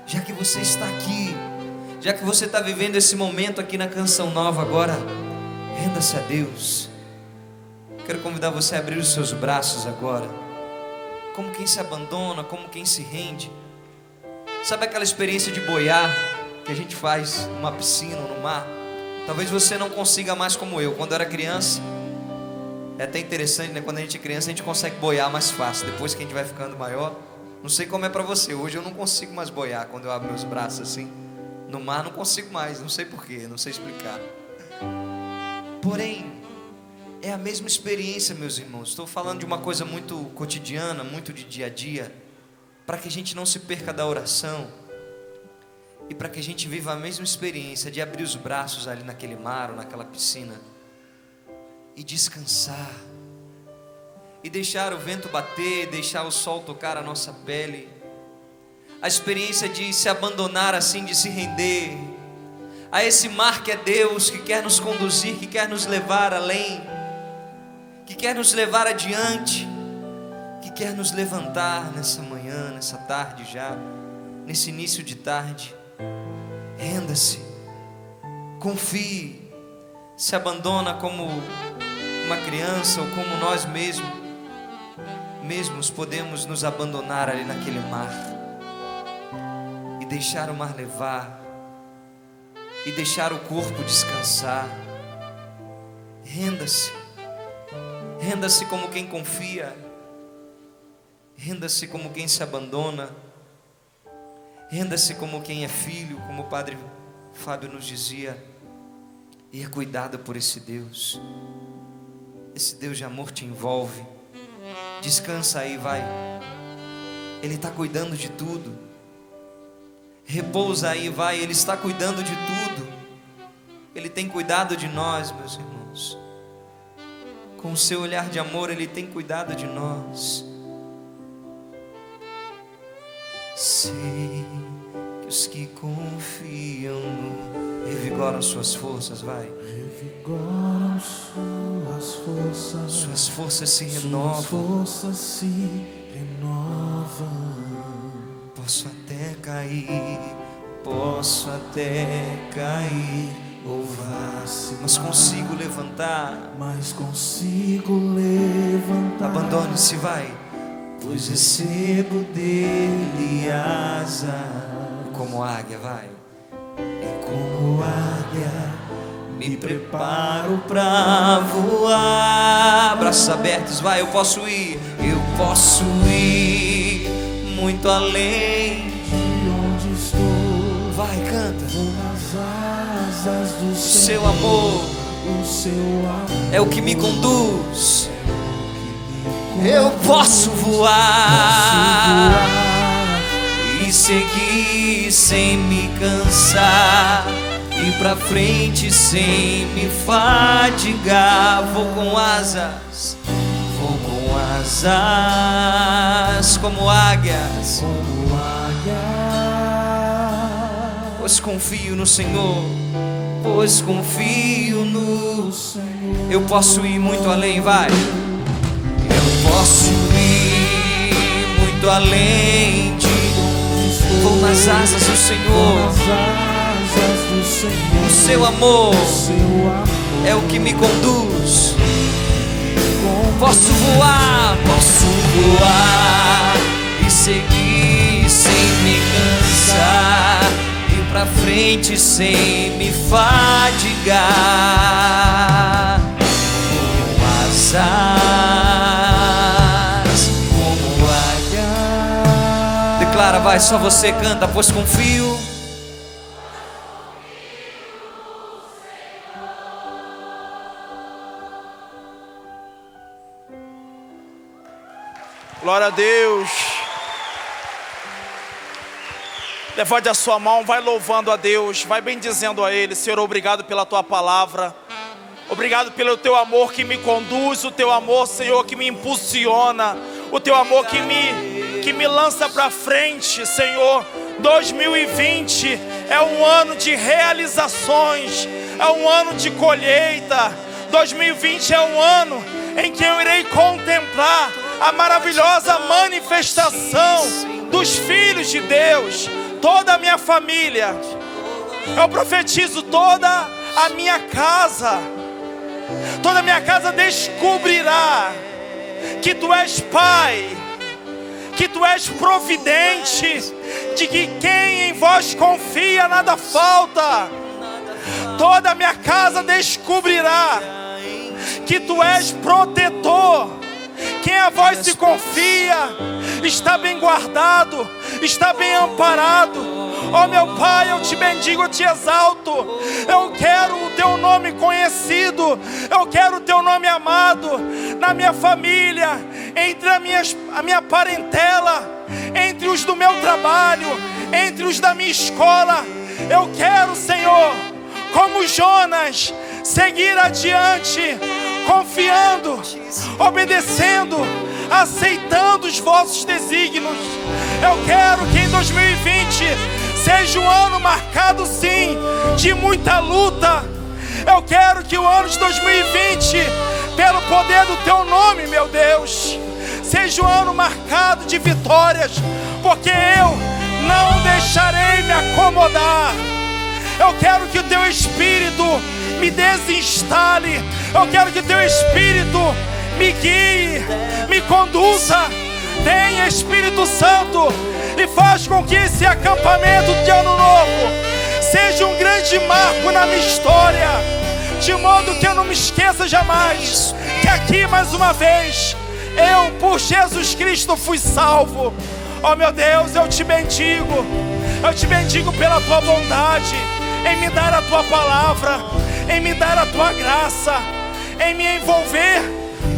Já que você está aqui, já que você está vivendo esse momento aqui na Canção Nova agora, renda-se a Deus. Quero convidar você a abrir os seus braços agora, como quem se abandona, como quem se rende. Sabe aquela experiência de boiar que a gente faz numa piscina ou no mar? Talvez você não consiga mais como eu. Quando eu era criança, é até interessante, né? Quando a gente é criança, a gente consegue boiar mais fácil. Depois que a gente vai ficando maior, não sei como é para você. Hoje eu não consigo mais boiar. Quando eu abro meus braços assim no mar, não consigo mais. Não sei porquê, não sei explicar. Porém, é a mesma experiência, meus irmãos. Estou falando de uma coisa muito cotidiana, muito de dia a dia, para que a gente não se perca da oração e para que a gente viva a mesma experiência de abrir os braços ali naquele mar ou naquela piscina e descansar, e deixar o vento bater, deixar o sol tocar a nossa pele. A experiência de se abandonar assim, de se render a esse mar que é Deus, que quer nos conduzir, que quer nos levar além, que quer nos levar adiante, que quer nos levantar nessa manhã, nessa tarde já, nesse início de tarde. Renda-se, confie, se abandona como uma criança ou como nós mesmos podemos nos abandonar ali naquele mar e deixar o mar levar, e deixar o corpo descansar. Renda-se, renda-se como quem confia, renda-se como quem se abandona, renda-se como quem é filho, como o Padre Fábio nos dizia, e é cuidado por esse Deus. Esse Deus de amor te envolve. Descansa aí, vai. Ele está cuidando de tudo. Repousa aí, vai. Ele está cuidando de tudo. Ele tem cuidado de nós, meus irmãos. Com o seu olhar de amor, Ele tem cuidado de nós. Sei que os que confiam no... Revigoram suas forças, vai. Revigoram suas forças. Suas forças se renovam. Suas forças se renovam. Posso até cair, posso até cair, ou vacilar, mas consigo levantar. Mas consigo levantar. Abandone-se, vai. pois recebo dele asa. Como águia, vai. E como águia me preparo pra voar. Braços abertos, vai, eu posso ir muito além De onde estou, vai, canta. vou nas asas do Seu amor o seu amor é o que me conduz. Eu posso voar e seguir sem me cansar, ir pra frente sem me fadigar. Vou com asas como águias, pois confio no Senhor, pois confio no Senhor. Eu posso ir muito além, vai. Eu posso ir muito além de. Vou nas asas do Senhor. O seu amor é o que me conduz. Posso voar e seguir sem me cansar, ir pra frente sem me fadigar. Com asas como águia. Declara, vai, só você canta, pois confio. Glória a Deus. Levante a sua mão, vai louvando a Deus, vai bendizendo a Ele. Senhor, obrigado pela Tua palavra. Obrigado pelo Teu amor que me conduz, o Teu amor, Senhor, que me impulsiona, o Teu amor que me lança para frente, Senhor. 2020 é um ano de realizações, é um ano de colheita. 2020 é um ano em que eu irei contemplar a maravilhosa manifestação dos filhos de Deus. Toda a minha família, eu profetizo, toda a minha casa descobrirá que Tu és Pai, que Tu és providente, de que quem em Vós confia nada falta. Toda a minha casa descobrirá que Tu és protetor. Quem a Vós se confia está bem guardado, está bem amparado. Oh meu Pai, eu Te bendigo, eu Te exalto. Eu quero o Teu nome conhecido, eu quero o Teu nome amado na minha família, entre a minha parentela, entre os do meu trabalho, entre os da minha escola. Eu quero, Senhor, como Jonas, seguir adiante, confiando, obedecendo, aceitando os vossos desígnios. Eu quero que em 2020 seja um ano marcado, sim, de muita luta. Eu quero que o ano de 2020, pelo poder do Teu nome, meu Deus, seja um ano marcado de vitórias, porque eu não deixarei me acomodar. Eu quero que o Teu Espírito me desinstale. Eu quero que o Teu Espírito me guie, me conduza. Vem, Espírito Santo, e faz com que esse acampamento de ano novo seja um grande marco na minha história, de modo que eu não me esqueça jamais que aqui mais uma vez eu, por Jesus Cristo, fui salvo. Oh meu Deus, eu Te bendigo pela Tua bondade em me dar a Tua palavra, em me dar a Tua graça, em me envolver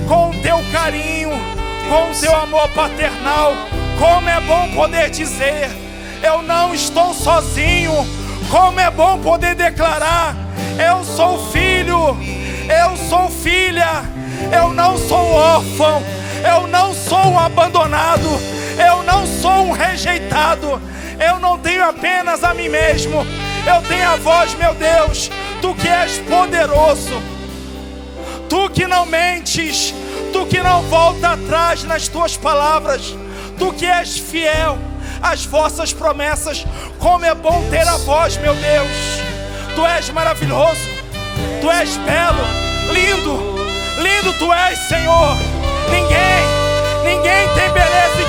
com o Teu carinho, com o Teu amor paternal. Como é bom poder dizer: eu não estou sozinho. Como é bom poder declarar: eu sou filho, eu sou filha, eu não sou órfão, eu não sou um abandonado, eu não sou um rejeitado. Eu não tenho apenas a mim mesmo, eu tenho a Vós, meu Deus. Tu que és poderoso, Tu que não mentes, Tu que não volta atrás nas Tuas palavras, Tu que és fiel às Vossas promessas. Como é bom ter a Vós, meu Deus. Tu és maravilhoso, Tu és belo, lindo, lindo Tu és, Senhor. Ninguém tem beleza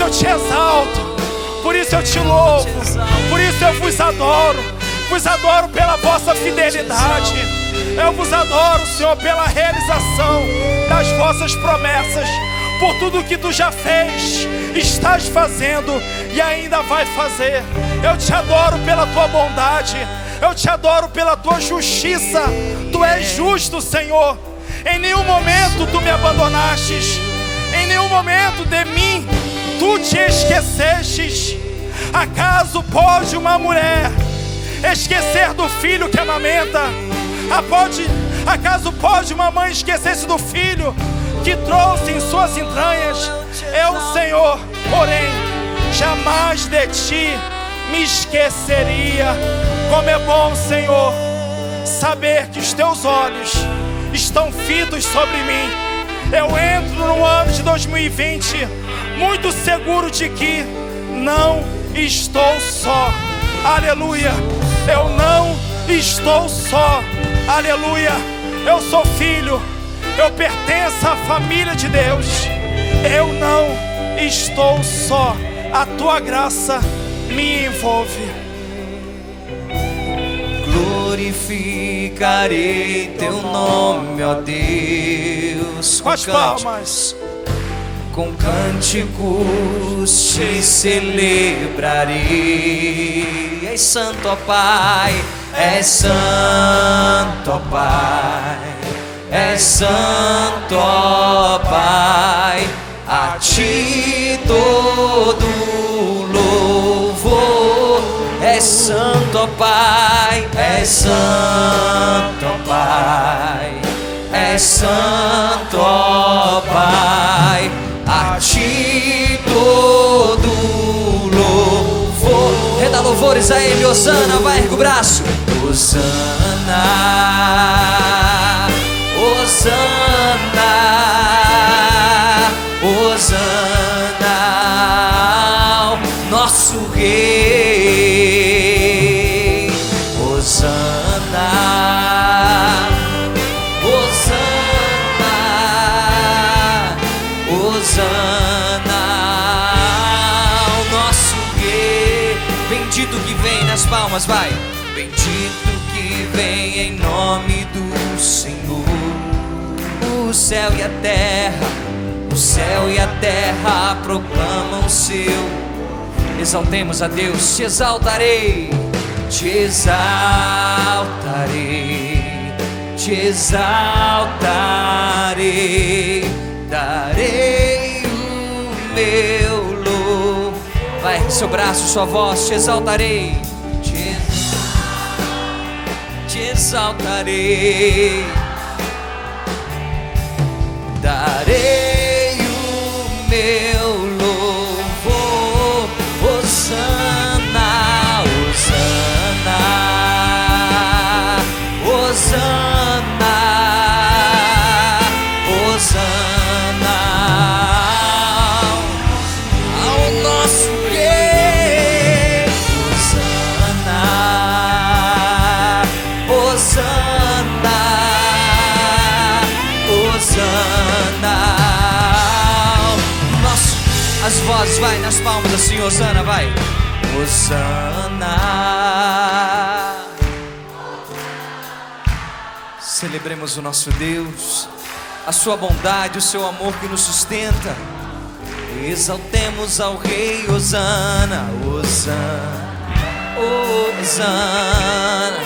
eu te exalto, por isso eu te louvo, por isso eu vos adoro pela vossa fidelidade. Eu vos adoro, Senhor, pela realização das vossas promessas, por tudo que tu já fez, estás fazendo e ainda vai fazer. Eu te adoro pela tua bondade, eu te adoro pela tua justiça. Tu és justo, Senhor. Em nenhum momento tu me abandonastes, em nenhum momento de mim tu te esquecestes. Acaso pode uma mulher esquecer do filho que amamenta? Acaso pode uma mãe esquecer-se do filho que trouxe em suas entranhas? Eu, Senhor, porém, jamais de ti me esqueceria. Como é bom, Senhor, saber que os teus olhos estão fitos sobre mim. Eu entro no ano de 2020 muito seguro de que não estou só. Aleluia. Eu não estou só. Aleluia. Eu sou filho, eu pertenço à família de Deus. Eu não estou só. A tua graça me envolve. Glorificarei teu nome, ó Deus, com as palmas, com cânticos te celebrarei. És santo, ó Pai, és santo, ó Pai, és santo, ó Pai. A ti todo louvor. És santo, ó Pai, és santo, ó Pai, és santo, ó Pai. A ti todo louvor. Renda louvores a Ele, Hosana, vai, ergue o braço. Hosana, Hosana, Hosana, nosso Rei. Hosana, Hosana, Hosana, nosso Rei. Bendito que vem, nas palmas, vai. Bendito que vem em nome do Senhor. O céu e a terra, o céu e a terra proclamam seu. Exaltemos a Deus, te exaltarei, te exaltarei, te exaltarei. Darei o meu louvor. Vai, seu braço, sua voz, te exaltarei, te exaltarei. Darei o meu louvor. Hosana, Hosana, Hosana, Hosana ao nosso Rei. Hosana, Hosana, Hosana. As vozes, vai, nas palmas assim, Hosana, vai. Hosana. Celebremos o nosso Deus, a sua bondade, o seu amor que nos sustenta. Exaltemos ao Rei. Hosana, Hosana, Hosana,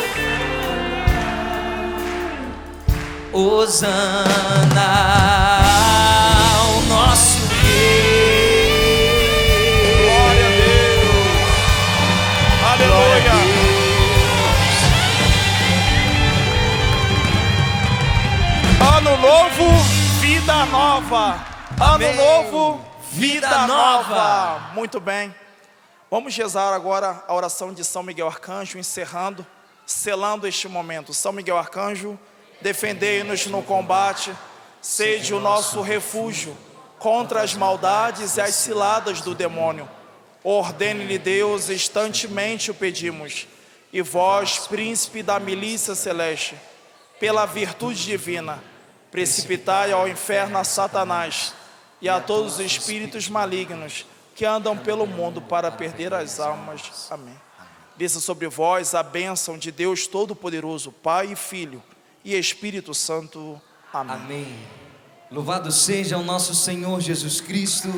Hosana ao nosso Rei. Aleluia. Ano novo, vida nova. Ano novo, vida nova. Muito bem. Vamos rezar agora a oração de São Miguel Arcanjo, encerrando, selando este momento. São Miguel Arcanjo, defendei-nos no combate, sede o nosso refúgio contra as maldades e as ciladas do demônio. Ordene-lhe Deus, instantemente o pedimos. E vós, príncipe da milícia celeste, pela virtude divina, precipitai ao inferno a Satanás e a todos os espíritos malignos que andam pelo mundo para perder as almas. Amém. Desça sobre vós a bênção de Deus Todo-Poderoso, Pai e Filho e Espírito Santo. Amém. Amém. Louvado seja o nosso Senhor Jesus Cristo,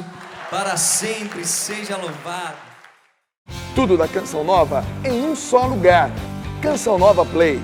para sempre seja louvado. Tudo da Canção Nova em um só lugar. Canção Nova Play.